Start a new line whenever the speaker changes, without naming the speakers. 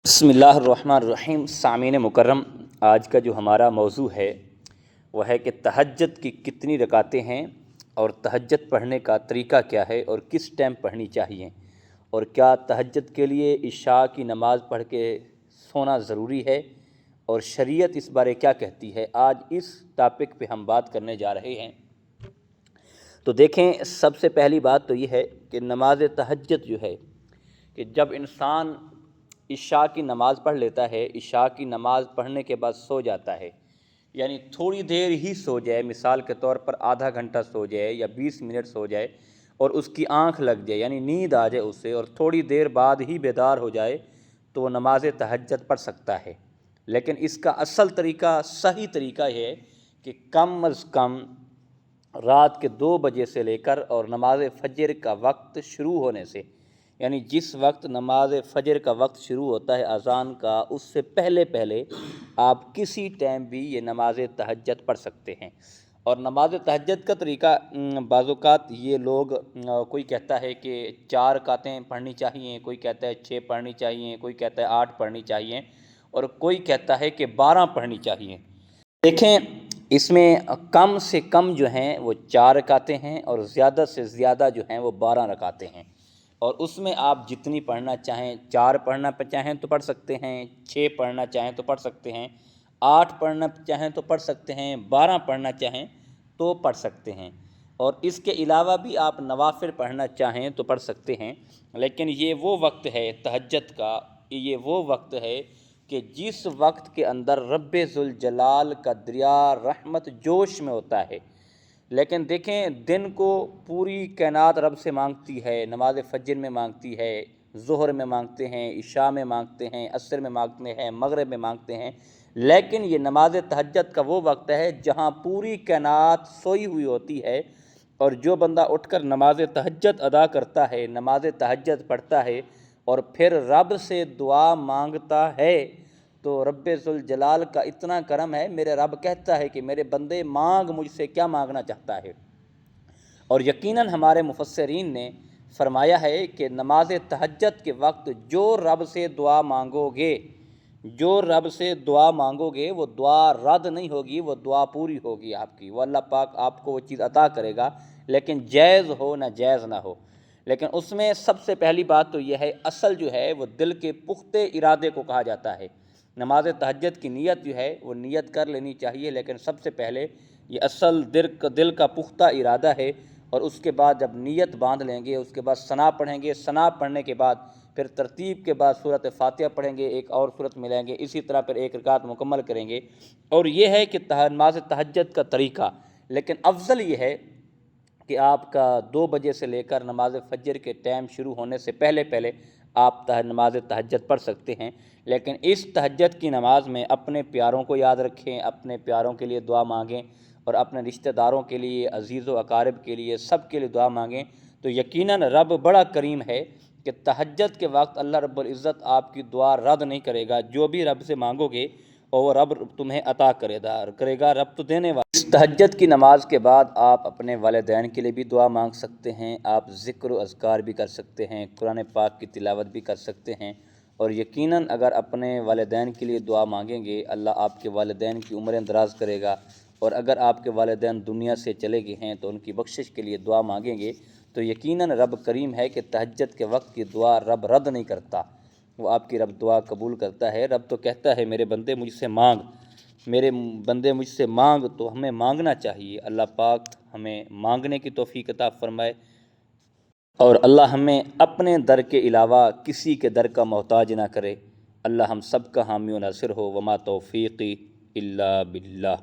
بسم اللہ الرحمن الرحیم۔ سامعین مکرم، آج کا جو ہمارا موضوع ہے وہ ہے کہ تہجد کی کتنی رکعتیں ہیں اور تہجد پڑھنے کا طریقہ کیا ہے اور کس ٹائم پڑھنی چاہیے، اور کیا تہجد کے لیے عشاء کی نماز پڑھ کے سونا ضروری ہے اور شریعت اس بارے کیا کہتی ہے۔ آج اس ٹاپک پہ ہم بات کرنے جا رہے ہیں۔ تو دیکھیں، سب سے پہلی بات تو یہ ہے کہ نماز تہجد جو ہے کہ جب انسان عشاء کی نماز پڑھ لیتا ہے، عشاء کی نماز پڑھنے کے بعد سو جاتا ہے، یعنی تھوڑی دیر ہی سو جائے، مثال کے طور پر آدھا گھنٹہ سو جائے یا 20 منٹ سو جائے اور اس کی آنکھ لگ جائے، یعنی نیند آ جائے اسے، اور تھوڑی دیر بعد ہی بیدار ہو جائے تو وہ نماز تہجد پڑھ سکتا ہے۔ لیکن اس کا اصل طریقہ، صحیح طریقہ یہ ہے کہ کم از کم رات کے 2 بجے سے لے کر اور نماز فجر کا وقت شروع ہونے سے، یعنی جس وقت نماز فجر کا وقت شروع ہوتا ہے اذان کا، اس سے پہلے آپ کسی ٹائم بھی یہ نماز تہجد پڑھ سکتے ہیں۔ اور نماز تہجد کا طریقہ بعض اوقات یہ لوگ، کوئی کہتا ہے کہ 4 رکعتیں پڑھنی چاہیے، کوئی کہتا ہے 6 پڑھنی چاہیے، کوئی کہتا ہے 8 پڑھنی چاہیے، اور کوئی کہتا ہے کہ 12 پڑھنی چاہیے۔ دیکھیں، اس میں کم سے کم جو ہیں وہ 4 رکعتیں ہیں اور زیادہ سے زیادہ جو ہیں وہ 12 رکعتیں ہیں، اور اس میں آپ جتنی پڑھنا چاہیں، 4 پڑھنا چاہیں تو پڑھ سکتے ہیں، 6 پڑھنا چاہیں تو پڑھ سکتے ہیں، 8 پڑھنا چاہیں تو پڑھ سکتے ہیں، 12 پڑھنا چاہیں تو پڑھ سکتے ہیں، اور اس کے علاوہ بھی آپ نوافل پڑھنا چاہیں تو پڑھ سکتے ہیں۔ لیکن یہ وہ وقت ہے تہجد کا، یہ وہ وقت ہے کہ جس وقت کے اندر رب ذوالجلال کا دریا رحمت جوش میں ہوتا ہے۔ لیکن دیکھیں، دن کو پوری کائنات رب سے مانگتی ہے، نماز فجر میں مانگتی ہے، ظہر میں مانگتے ہیں، عشاء میں مانگتے ہیں، عصر میں مانگتے ہیں، مغرب میں مانگتے ہیں، لیکن یہ نماز تہجد کا وہ وقت ہے جہاں پوری کائنات سوئی ہوئی ہوتی ہے، اور جو بندہ اٹھ کر نماز تہجد ادا کرتا ہے، نماز تہجد پڑھتا ہے اور پھر رب سے دعا مانگتا ہے، تو رب ذوالجلال کا اتنا کرم ہے، میرے رب کہتا ہے کہ میرے بندے مانگ مجھ سے کیا مانگنا چاہتا ہے۔ اور یقیناً ہمارے مفسرین نے فرمایا ہے کہ نماز تہجد کے وقت جو رب سے دعا مانگو گے، جو رب سے دعا مانگو گے، وہ دعا رد نہیں ہوگی، وہ دعا پوری ہوگی آپ کی، وہ اللہ پاک آپ کو وہ چیز عطا کرے گا، لیکن جائز ہو نہ جائز نہ ہو۔ لیکن اس میں سب سے پہلی بات تو یہ ہے، اصل جو ہے وہ دل کے پختہ ارادے کو کہا جاتا ہے۔ نماز تہجد کی نیت جو ہے وہ نیت کر لینی چاہیے، لیکن سب سے پہلے یہ اصل دل کا پختہ ارادہ ہے، اور اس کے بعد جب نیت باندھ لیں گے، اس کے بعد ثنا پڑھیں گے، ثنا پڑھنے کے بعد پھر ترتیب کے بعد سورۃ فاتحہ پڑھیں گے، ایک اور سورت میں لیں گے، اسی طرح پھر 1 رکعت مکمل کریں گے۔ اور یہ ہے کہ نماز تہجد کا طریقہ، لیکن افضل یہ ہے کہ آپ کا 2 بجے سے لے کر نماز فجر کے ٹائم شروع ہونے سے پہلے آپ نماز تہجد پڑھ سکتے ہیں۔ لیکن اس تہجد کی نماز میں اپنے پیاروں کو یاد رکھیں، اپنے پیاروں کے لیے دعا مانگیں، اور اپنے رشتہ داروں کے لیے، عزیز و اقارب کے لیے، سب کے لیے دعا مانگیں، تو یقیناً رب بڑا کریم ہے کہ تہجد کے وقت اللہ رب العزت آپ کی دعا رد نہیں کرے گا۔ جو بھی رب سے مانگو گے اور وہ رب تمہیں عطا کرے گا، رب تو دینے والا۔ اس تہجد کی نماز کے بعد آپ اپنے والدین کے لیے بھی دعا مانگ سکتے ہیں، آپ ذکر و اذکار بھی کر سکتے ہیں، قرآن پاک کی تلاوت بھی کر سکتے ہیں، اور یقیناً اگر اپنے والدین کے لیے دعا مانگیں گے، اللہ آپ کے والدین کی عمریں دراز کرے گا، اور اگر آپ کے والدین دنیا سے چلے گئے ہیں تو ان کی بخشش کے لیے دعا مانگیں گے، تو یقیناً رب کریم ہے کہ تہجد کے وقت کی دعا رب رد نہیں کرتا، وہ آپ کی رب دعا قبول کرتا ہے۔ رب تو کہتا ہے میرے بندے مجھ سے مانگ، میرے بندے مجھ سے مانگ، تو ہمیں مانگنا چاہیے۔ اللہ پاک ہمیں مانگنے کی توفیق عطا فرمائے، اور اللہ ہمیں اپنے در کے علاوہ کسی کے در کا محتاج نہ کرے۔ اللہ ہم سب کا حامی و ناصر ہو، وما توفیقی الا باللہ۔